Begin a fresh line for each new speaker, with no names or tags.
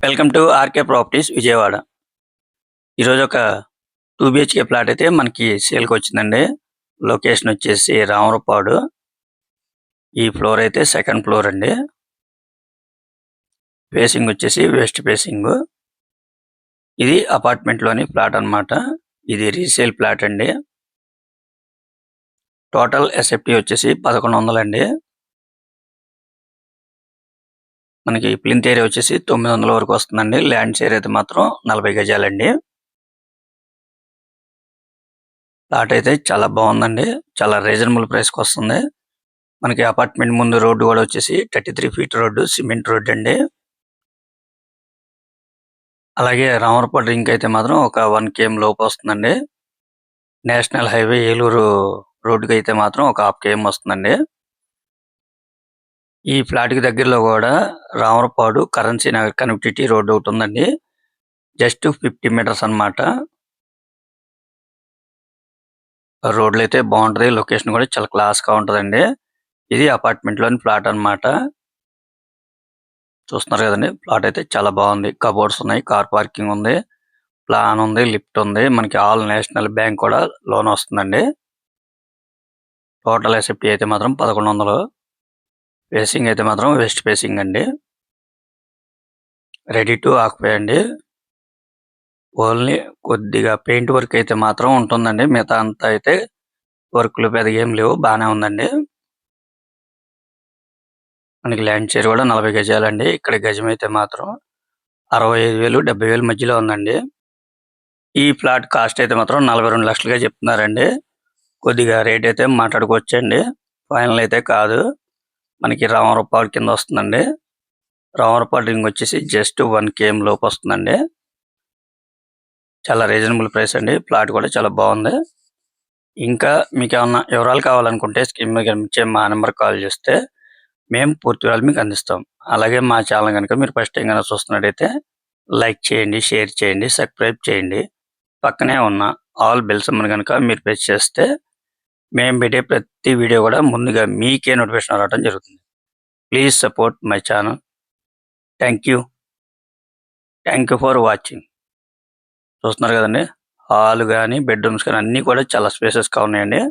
Welcome to RK properties Vijayawada. ఈరోజు ఒక 2 BHK plot అయితే మనకి సేల్కి వచ్చిందండి. లొకేషన్ వచ్చేసి రామరపాడు. ఈ ఫ్లోర్ అయితే సెకండ్ ఫ్లోర్ అండి. ఫేసింగ్ వచ్చేసి వెస్ట్ ఫేసింగ్. ఇది అపార్ట్మెంట్లోని ఫ్లాట్ అన్నమాట. ఇది రీసేల్ ఫ్లాట్ అండి. టోటల్ ఎస్ఎఫ్టీ వచ్చేసి 1100 అండి. మనకి ప్లింత్ ఏరియా వచ్చేసి 900 వరకు వస్తుందండి. ల్యాండ్స్ ఏరియా అయితే మాత్రం 40 గజాలండి. ప్లాట్ అయితే చాలా బాగుందండి. చాలా రీజనబుల్ ప్రైస్కి వస్తుంది. మనకి అపార్ట్మెంట్ ముందు రోడ్డు కూడా వచ్చేసి 33 ఫీట్ రోడ్డు, సిమెంట్ రోడ్డు అండి. అలాగే రామరపాడు రింగ్ అయితే మాత్రం ఒక 1 km లోపు వస్తుందండి. నేషనల్ హైవే ఏలూరు రోడ్డుకి అయితే మాత్రం ఒక 1/2 km వస్తుందండి. ఈ ఫ్లాట్కి దగ్గరలో కూడా Ramarapadu currency Nagar connectivity road ఒకటి ఉందండి. జస్ట్ 50 మీటర్స్ అన్నమాట. రోడ్లు అయితే బాగుంటది. లొకేషన్ కూడా చాలా క్లాస్ గా ఉంటదండి. ఇది అపార్ట్మెంట్ లోని ఫ్లాట్ అన్నమాట. చూస్తున్నారు కదండి, ఫ్లాట్ అయితే చాలా బాగుంది. కబోర్డ్స్ ఉన్నాయి, కార్ పార్కింగ్ ఉంది, ప్లాన్ ఉంది, లిఫ్ట్ ఉంది. మనకి ఆల్ నేషనల్ బ్యాంక్ కూడా లోన్ వస్తుందండి. టోటల్ ఎస్ఎఫ్టీ అయితే మాత్రం 1100. ఫేసింగ్ అయితే మాత్రం వెస్ట్ ఫేసింగ్ అండి. రెడీ టు ఆక్యుపై అండి. ఓన్లీ కొద్దిగా పెయింట్ వర్క్ అయితే మాత్రం ఉంటుందండి. మిగతా అంతా అయితే వర్క్లు పెద్దగా ఏం లేవు, బాగానే ఉందండి. మనకి ల్యాండ్ షేర్ కూడా 40 గజాలండి. ఇక్కడ గజం అయితే మాత్రం 65,000 70,000 మధ్యలో ఉందండి. ఈ ఫ్లాట్ కాస్ట్ అయితే మాత్రం 42 లక్షలుగా చెప్తున్నారండి. కొద్దిగా రేట్ అయితే మాట్లాడుకోవచ్చండి. ఫైనల్ అయితే కాదు. మనకి రామరపాడు కింద వస్తుందండి. రామరపాడు రింగ్ వచ్చేసి జస్ట్ 1 km లోపు వస్తుందండి. చాలా రీజనబుల్ ప్రైస్ అండి. ప్లాట్ కూడా చాలా బాగుంది. ఇంకా మీకు ఏమన్నా వివరాలు కావాలనుకుంటే స్క్రీన్ మీద కనిపించే మా నెంబర్ కాల్ చేస్తే మేము పూర్తి వివరాలు మీకు అందిస్తాం. అలాగే మా ఛానల్ కనుక మీరు ఫస్ట్ టైం కనుక చూస్తున్నట్టయితే లైక్ చేయండి, షేర్ చేయండి, సబ్స్క్రైబ్ చేయండి. పక్కనే ఉన్న ఆల్ బెల్ సింబల్ కనుక మీరు ప్రెస్ చేస్తే మేము పెట్టే ప్రతి వీడియో కూడా ముందుగా మీకే నోటిఫికేషన్ రావడం జరుగుతుంది. Please support my channel. Thank you for watching. చూస్తున్నారు కదండి, హాల్ కానీ బెడ్రూమ్స్ కానీ అన్నీ కూడా చాలా స్పేసెస్గా ఉన్నాయండి.